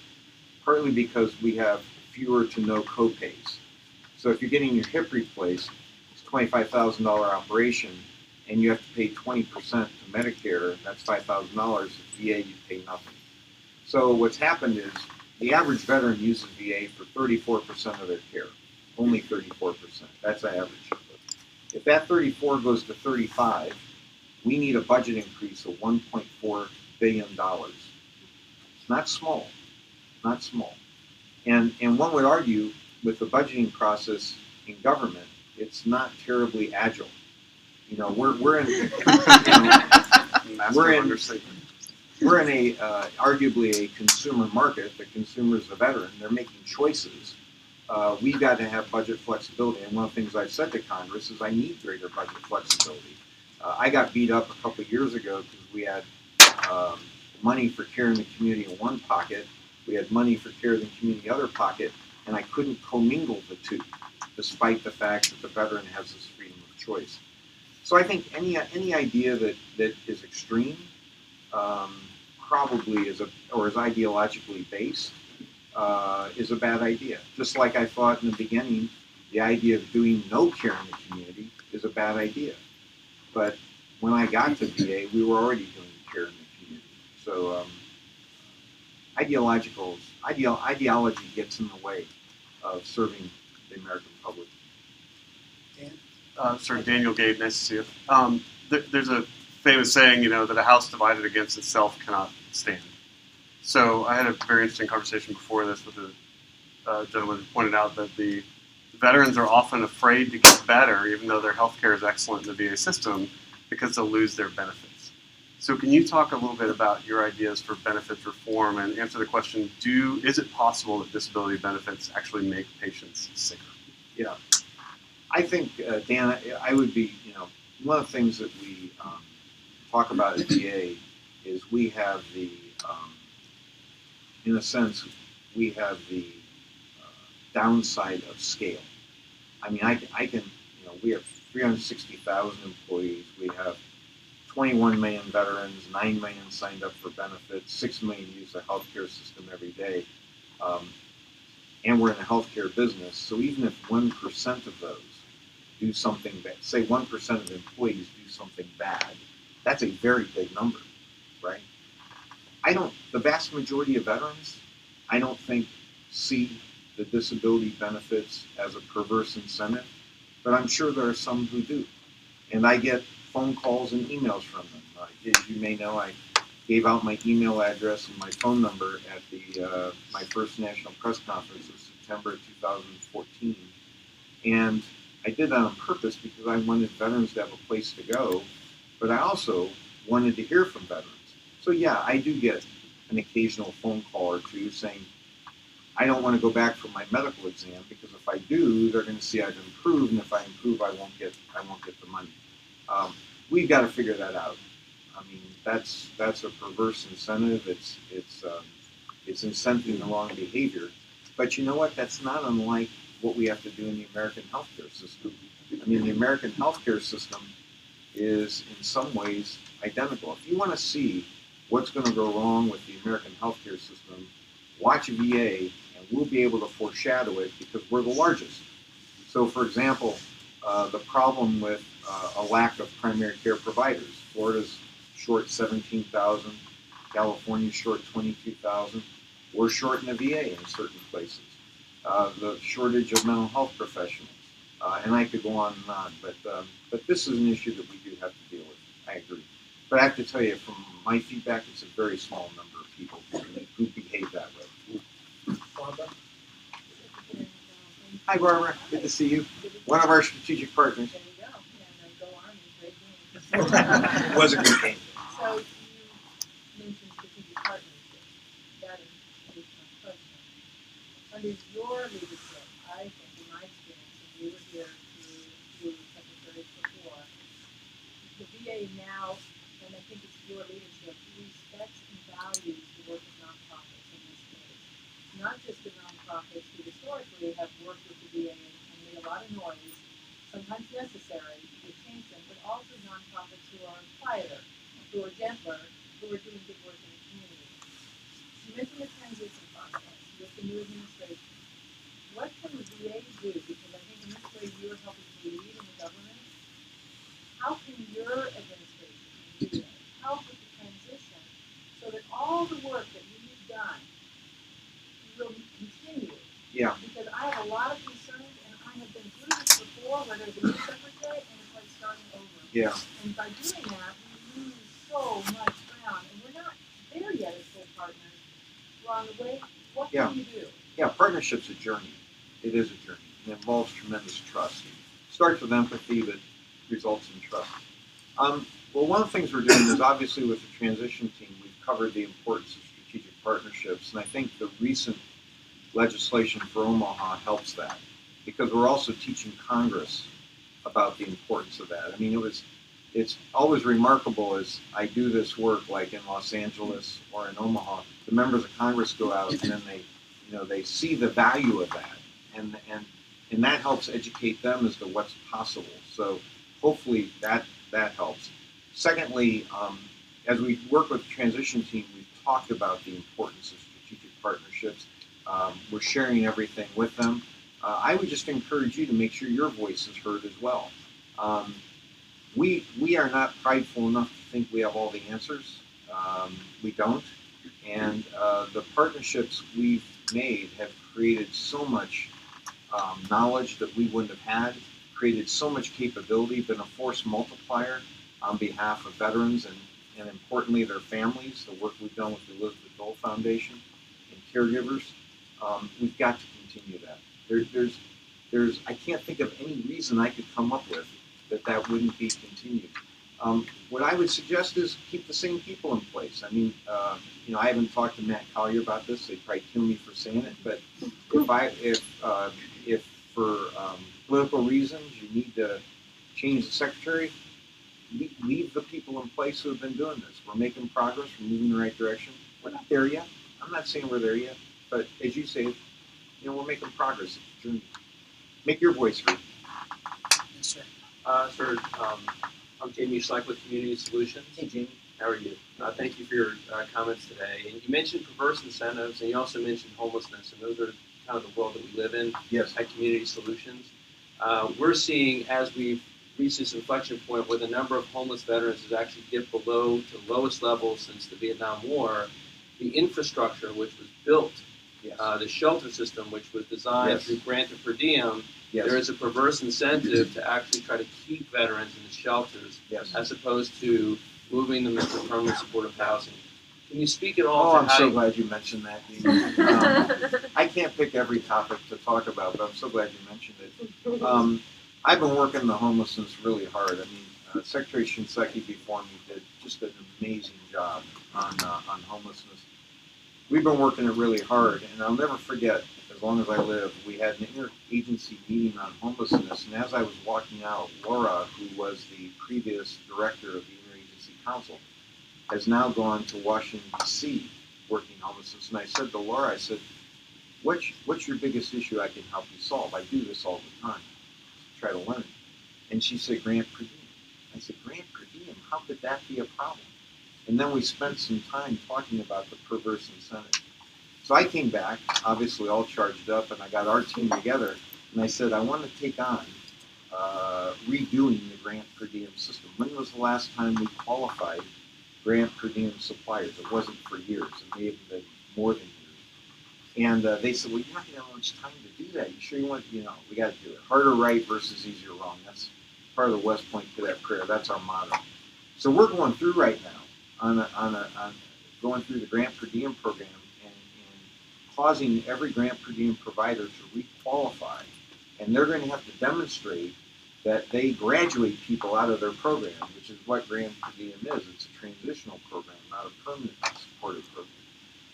partly because we have fewer to no co-pays. So if you're getting your hip replaced, it's a $25,000 operation, and you have to pay 20% to Medicare, that's $5,000. At VA, you pay nothing. So what's happened is the average veteran uses VA for 34% of their care, only 34%. That's the average. If that 34 goes to 35, we need a budget increase of $1.4 billion. It's not small, not small. And one would argue with the budgeting process in government, it's not terribly agile. We're in arguably a consumer market. The consumer is the veteran. They're making choices. We've got to have budget flexibility. And one of the things I've said to Congress is I need greater budget flexibility. I got beat up a couple of years ago because we had money for care in the community in one pocket, we had money for care in the community in the other pocket, and I couldn't commingle the two, despite the fact that the veteran has this freedom of choice. So I think any idea that is extreme probably is ideologically based is a bad idea. Just like I thought in the beginning, the idea of doing no care in the community is a bad idea. But when I got to VA, we were already doing care in the community. So ideology gets in the way of serving the American public. Sir Daniel Gade, nice to see you. There's a famous saying, that a house divided against itself cannot stand. So I had a very interesting conversation before this with a gentleman who pointed out that the veterans are often afraid to get better, even though their health care is excellent in the VA system, because they'll lose their benefits. So can you talk a little bit about your ideas for benefits reform and answer the question, is it possible that disability benefits actually make patients sicker? Yeah. I think, Dan, I would be, one of the things that we talk about at VA is we have the, in a sense, we have the downside of scale. I mean, I can, we have 360,000 employees. We have 21 million veterans, 9 million signed up for benefits, 6 million use the healthcare system every day. And we're in the healthcare business. So even if 1% of those do something bad, say 1% of employees do something bad, that's a very big number, right? The vast majority of veterans, I don't think see the disability benefits as a perverse incentive, but I'm sure there are some who do. And I get phone calls and emails from them. As you may know, I gave out my email address and my phone number at my first national press conference in September 2014. And I did that on purpose because I wanted veterans to have a place to go, but I also wanted to hear from veterans. So yeah, I do get an occasional phone call or two saying, I don't want to go back for my medical exam because if I do, they're going to see I've improved, and if I improve, I won't get the money. We've got to figure that out. I mean, that's a perverse incentive. It's incenting the wrong behavior. But you know what? That's not unlike what we have to do in the American healthcare system. I mean, the American healthcare system is in some ways identical. If you want to see what's going to go wrong with the American healthcare system, watch VA, and we'll be able to foreshadow it because we're the largest. So, for example, the problem with a lack of primary care providers. Florida's short 17,000, California's short 22,000. We're short in the VA in certain places. The shortage of mental health professionals, and I could go on and on. But this is an issue that we do have to deal with. I agree. But I have to tell you, from my feedback, it's a very small number of people who behave that way. Barbara? Hi, Barbara. Good to see you. One of our strategic partners. There you go. And go Army, great game. Was a good game. So you mentioned strategic partnership. That is my question. Under your leadership, I think, in my experience, and you were here to Secretary before, the VA now, and I think it's your leadership, respects and values the work of nonprofits in this case. Not just the nonprofits who historically have worked with the VA and made a lot of noise, sometimes necessary to change them, but also nonprofits who are quieter, who are gentler, who are doing good work in the community. You mentioned the transition process with the new administration. What can the VA do? Because I think in this way you're helping to lead in the government. How can your administration help with the transition so that all the work that you've done will continue? Yeah. Because I have a lot of concerns, and I have been through this before, whether it's a new secretary, and it's like starting over. Yeah. And by doing that, we lose so much ground, and we're not there yet as full partners. We're on the way. What can you do? Yeah, partnership's a journey. It is a journey. It involves tremendous trust. It starts with empathy, but results in trust. Well, one of the things we're doing is obviously with the transition team, we've covered the importance of strategic partnerships, and I think the recent legislation for Omaha helps that because we're also teaching Congress about the importance of that. I mean, it's always remarkable as I do this work, like in Los Angeles or in Omaha, the members of Congress go out and then they see the value of that, and that helps educate them as to what's possible. So hopefully that helps. Secondly, as we work with the transition team, we've talked about the importance of strategic partnerships. We're sharing everything with them. I would just encourage you to make sure your voice is heard as well. We are not prideful enough to think we have all the answers. We don't. And the partnerships we've made have created so much knowledge that we wouldn't have had, created so much capability, been a force multiplier on behalf of veterans and importantly their families, the work we've done with the Elizabeth Dole Foundation and caregivers. We've got to continue that. I can't think of any reason I could come up with that wouldn't be continued. What I would suggest is keep the same people in place. I mean, I haven't talked to Matt Collier about this. They'd probably kill me for saying it, but if for political reasons you need to change the secretary, leave the people in place who have been doing this. We're making progress. We're moving in the right direction. We're not there yet. I'm not saying we're there yet, but as you say, we're making progress. It's a journey. Make your voice heard. Yes, sir. Sir, I'm Jamie Schleck with Community Solutions. Hey, Jamie. How are you? Thank you for your comments today. And you mentioned perverse incentives, and you also mentioned homelessness, and those are kind of the world that we live in. Yes. At Community Solutions. We're seeing, as we've reached this inflection point where the number of homeless veterans has actually dipped below to the lowest level since the Vietnam War, the infrastructure which was built, Yes. The shelter system which was designed Yes. through grant and per diem, Yes. there is a perverse incentive to actually try to keep veterans in the shelters Yes. as opposed to moving them into permanent supportive housing. Can you speak at all Oh, to I'm how so glad you mentioned that, Jamie. I can't pick every topic to talk about, but I'm so glad you mentioned it. I've been working the homelessness really hard. I mean, Secretary Shinseki before me did just an amazing job on homelessness. We've been working it really hard, and I'll never forget, as long as I live, we had an interagency meeting on homelessness, and as I was walking out, Laura, who was the previous director of the Interagency Council, has now gone to Washington, D.C. working homelessness. And I said to Laura, I said, what's your biggest issue I can help you solve? I do this all the time. Try to learn. And she said, grant per diem. I said, grant per diem? How could that be a problem? And then we spent some time talking about the perverse incentive. So I came back, obviously all charged up, and I got our team together, and I said, I want to take on redoing the grant per diem system. When was the last time we qualified grant per diem suppliers? It wasn't for years. It may have been more than years. And they said, well, you're not going to have much time to do that. You sure you want, we got to do it. Harder right versus easier wrong. That's part of the West Point Cadet Prayer. That's our motto. So we're going through right now on going through the grant per diem program and causing every grant per diem provider to requalify. And they're going to have to demonstrate that they graduate people out of their program, which is what grant per diem is. It's a transitional program, not a permanent supported program.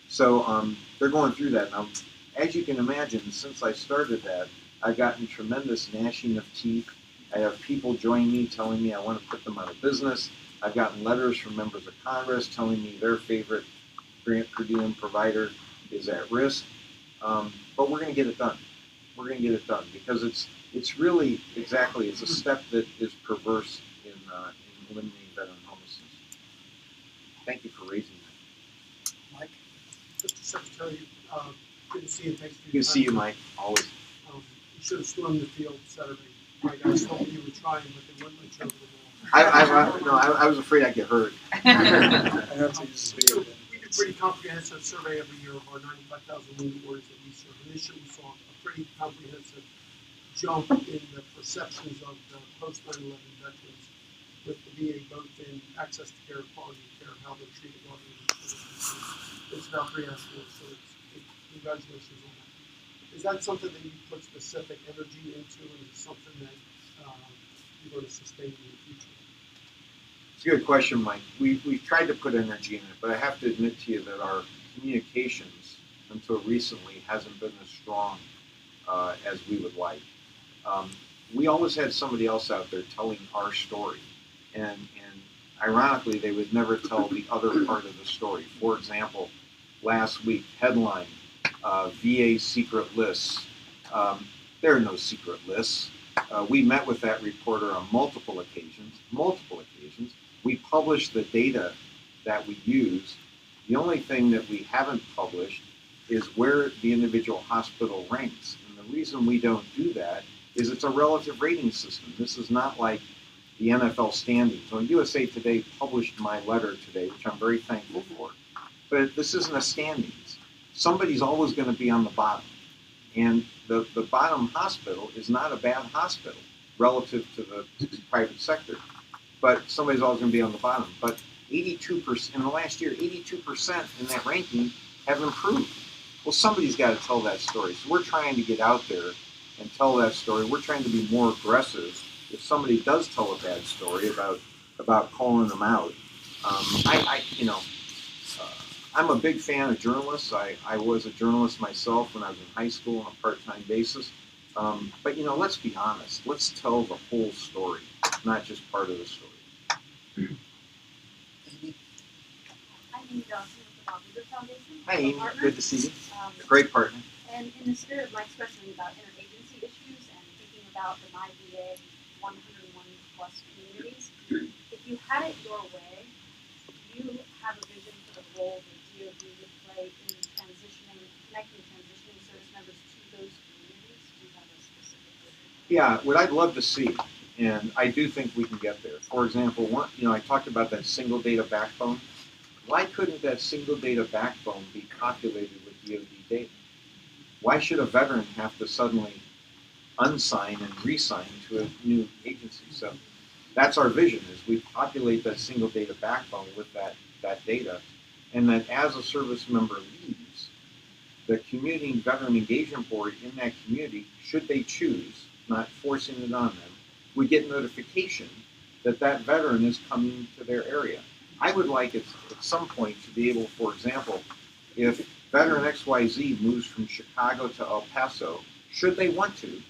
So they're going through that. Now, as you can imagine, since I started that, I've gotten tremendous gnashing of teeth. I have people join me telling me I want to put them out of business. I've gotten letters from members of Congress telling me their favorite grant per diem provider is at risk. But we're going to get it done. We're going to get it done because it's really exactly, it's a step that is perverse in eliminating veteran homelessness. Thank you for raising that. Mike? Mr. Secretary, good to see you. Thanks for your Good to see you, time. Mike, always. You should have stormed the field Saturday. My guys told me you were trying, but they wouldn't let you over the wall. I was afraid I'd get hurt. We do pretty comprehensive survey every year of our 95,000 wounded warriors that we serve. Initially, we saw a pretty comprehensive jump in the perceptions of the post-9/11 veterans with the VA both in access to care, quality of care, how they're treated while they're in service. It's about 3 aspects, so congratulations on that. Is that something that you put specific energy into, and is it something that you're going to sustain in the future? It's a good question, Mike. We've tried to put energy in it, but I have to admit to you that our communications until recently hasn't been as strong as we would like. We always had somebody else out there telling our story, and ironically, they would never tell the other part of the story. For example, last week, headline, VA secret lists. There are no secret lists. We met with that reporter on multiple occasions. We published the data that we use. The only thing that we haven't published is where the individual hospital ranks. And the reason we don't do that is it's a relative rating system. This is not like the NFL standings. So USA Today published my letter today, which I'm very thankful for. But this isn't a standings. Somebody's always going to be on the bottom. And the bottom hospital is not a bad hospital relative to the private sector. But somebody's always going to be on the bottom. But 82%, in the last year, 82% in that ranking have improved. Well, somebody's got to tell that story. So we're trying to get out there and tell that story. We're trying to be more aggressive. If somebody does tell a bad story about calling them out, I'm a big fan of journalists. I was a journalist myself when I was in high school on a part-time basis. But let's be honest. Let's tell the whole story, not just part of the story. I'm Amy Dawson with the Vouchers Foundation. Hi, Amy. Partner. Good to see you. A great partner. And in the spirit of Mike's question about interagency issues and thinking about the MyVA 101 plus communities, if you had it your way, do you have a vision for the role the DoD would play in connecting transitioning service members to those communities? Do you have a specific vision? Yeah, what I'd love to see, and I do think we can get there. For example, I talked about that single data backbone. Why couldn't that single data backbone be populated with DoD data? Why should a veteran have to suddenly unsign and re-sign to a new agency? So that's our vision, is we populate that single data backbone with that data, and that as a service member leaves, the Community Veteran Engagement Board in that community, should they choose, not forcing it on them, we get notification that that veteran is coming to their area. I would like at some point to be able, for example, if veteran XYZ moves from Chicago to El Paso, should they want to,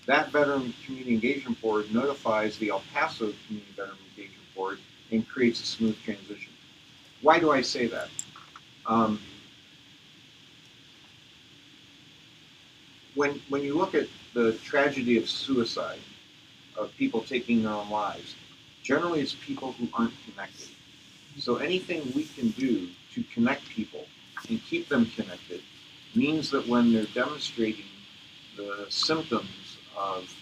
that Veteran Community Engagement Board notifies the El Paso Community Veteran Engagement Board and creates a smooth transition. Why do I say that? When you look at the tragedy of suicide, of people taking their own lives, generally it's people who aren't connected. So anything we can do to connect people and keep them connected means that when they're demonstrating the symptoms of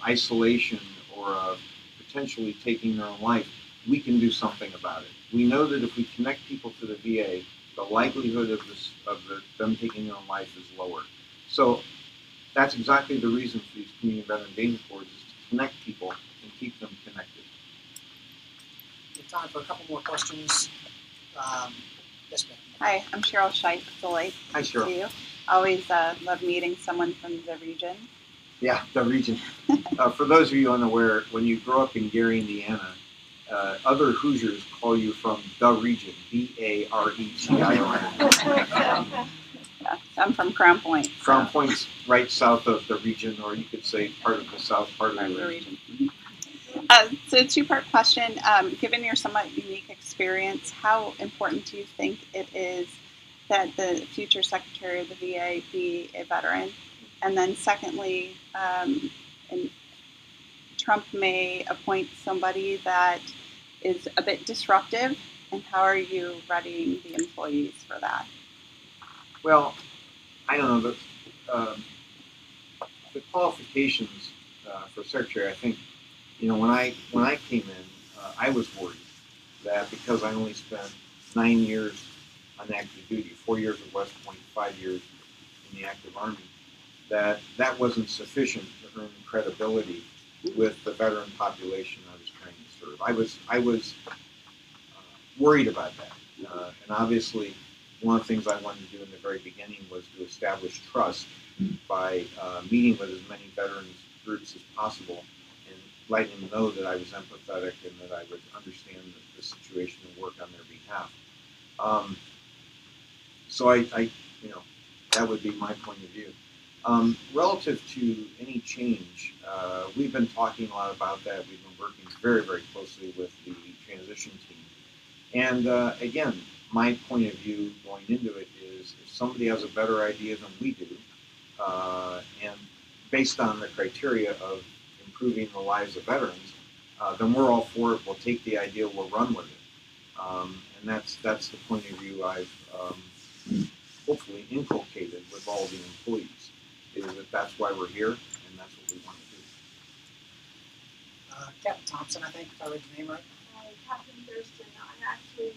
isolation or of potentially taking their own life, we can do something about it. We know that if we connect people to the VA, the likelihood of them taking their own life is lower. So that's exactly the reason for these community veteran engagement boards, is to connect people and keep them connected. We have time for a couple more questions. Yes, ma'am. Hi, I'm Cheryl Scheidt, Deloitte. Hi, Cheryl. To you. Always love meeting someone from the region. Yeah, the region. For those of you unaware, when you grow up in Gary, Indiana, other Hoosiers call you from the region, B-A-R-E-G-I-O-N. Yeah, I'm from Crown Point. Crown Point's right south of the region, or you could say part of the south part of the region. So two-part question. Given your somewhat unique experience, how important do you think it is that the future Secretary of the VA be a veteran? And then secondly, Trump may appoint somebody that is a bit disruptive, and how are you readying the employees for that? Well, I don't know, the qualifications for secretary, I think, when I came in, I was worried that because I only spent 9 years on active duty, 4 years at West Point, 5 years in the active Army, that wasn't sufficient to earn credibility with the veteran population I was trying to serve. I was worried about that, and obviously one of the things I wanted to do in the very beginning was to establish trust by meeting with as many veterans groups as possible and letting them know that I was empathetic and that I would understand the situation and work on their behalf. So I that would be my point of view. Relative to any change, we've been talking a lot about that. We've been working very, very closely with the transition team. And again, my point of view going into it is if somebody has a better idea than we do, and based on the criteria of improving the lives of veterans, then we're all for it. We'll take the idea, we'll run with it. And that's the point of view I've hopefully inculcated with all the employees, is that that's why we're here and that's what we want to do. Captain Thompson, I think, if I read your name right. Captain Thurston, I'm actually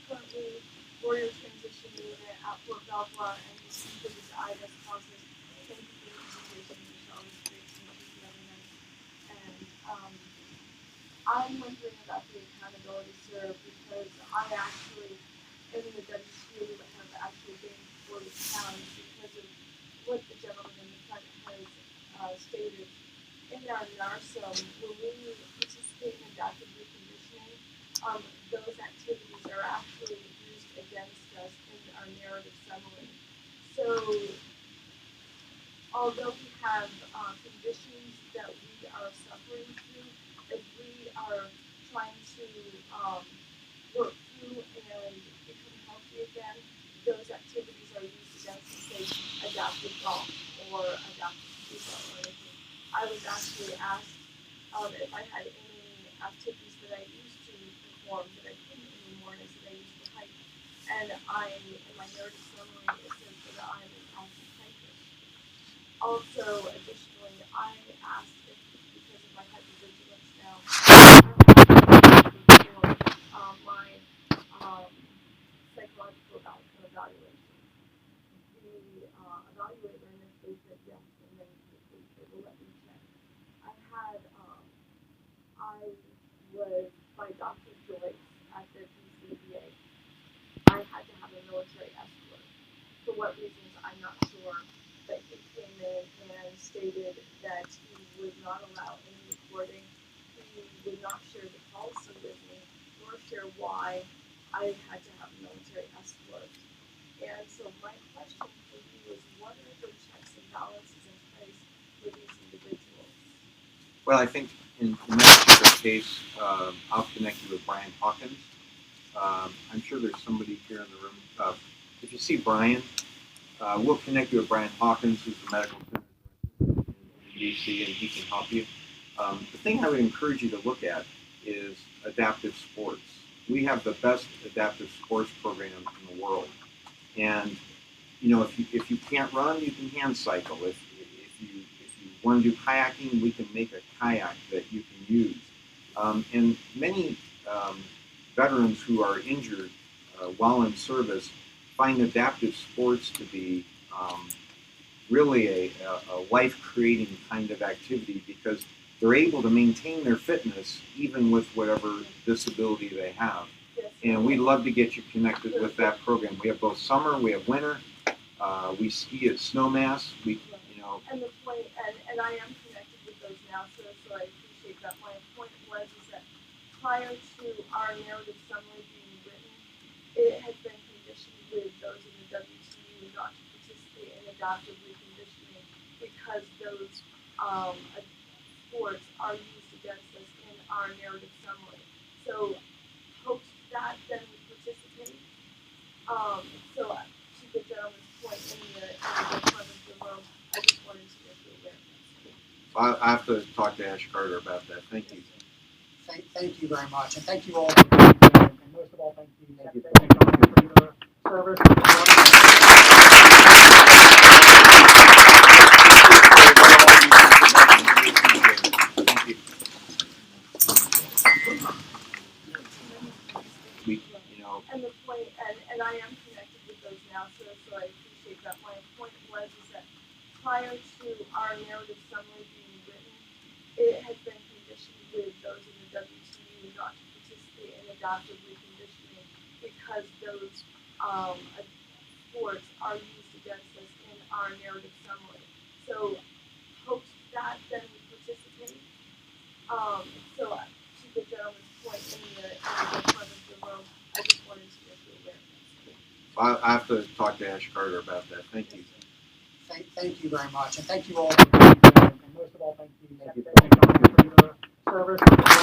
currently warrior transition unit at Fort Belvoir and just completed the IDS courses. Thank you for the invitation, Michelle. It's great to meet you the other night. And I'm wondering about the accountability, sir, because I actually, in the W2, have actually been before the challenge because of what the gentleman in the front has stated. In our NARSOM, when we participate in adaptive reconditioning, those activities are actually used against us in our narrative summary. So, although we have conditions that we are suffering through, if we are trying to work through and become healthy again, those activities are used against us, say, adaptive golf or adaptive yoga or anything. I was actually asked if I had any activities that I used to perform that I couldn't anymore, and I said I used to hike. And in my narrative summary, it says that I'm an active hiker. Also, additionally, I asked if, because of my hypervigilance now, for my psychological evaluation. The evaluator initially said yes, and then they will let me check. I was by Dr. Joyce at the DCVA. I had to have a military escort. For what reasons, I'm not sure. But he came in and stated that he would not allow any recording. He would not share the policy with me, nor share why I had to have a military escort. And so my question for you is, what are the checks and balances in place for these individuals? Well, I think in that particular case, I'll connect you with Brian Hawkins. I'm sure there's somebody here in the room. If you see Brian, we'll connect you with Brian Hawkins, who's the medical center director in DC, and he can help you. The thing I would encourage you to look at is adaptive sports. We have the best adaptive sports program in the world. And you know, if you can't run, you can hand cycle. If you want to do kayaking, we can make a kayak that you can use. And many veterans who are injured while in service find adaptive sports to be really a life-creating kind of activity because they're able to maintain their fitness even with whatever disability they have. And we'd love to get you connected with that program. We have both summer, we have winter. We ski at Snowmass. And the point, and I am connected with those now, so I appreciate that. My point was is that prior to our narrative summary being written, it had been conditioned with those in the WTU not to participate in adaptive reconditioning because those sports are used against us in our narrative summary. So post that, then we participate. So to the gentleman's point in the front of the room, I just wanted to make you aware. I have to talk to Ash Carter about that. Thank you. Thank you very much, and thank you all for being here, and most of all, thank you, Secretary McDonald, for your service. Thank you. And the point, and I am connected with those now, so I appreciate that. My point was is that prior to our narrative summary being written, it had been conditioned with those in the WTU not to participate in adaptive reconditioning because those sports are used against us in our narrative summary. So post that, then we participate. So to the gentleman's point in the front of the room, I just wanted to make you aware. I have to talk to Ash Carter about that. Thank you. Thank you very much, and thank you all for being here, and most of all, thank you, Secretary McDonald, for your service.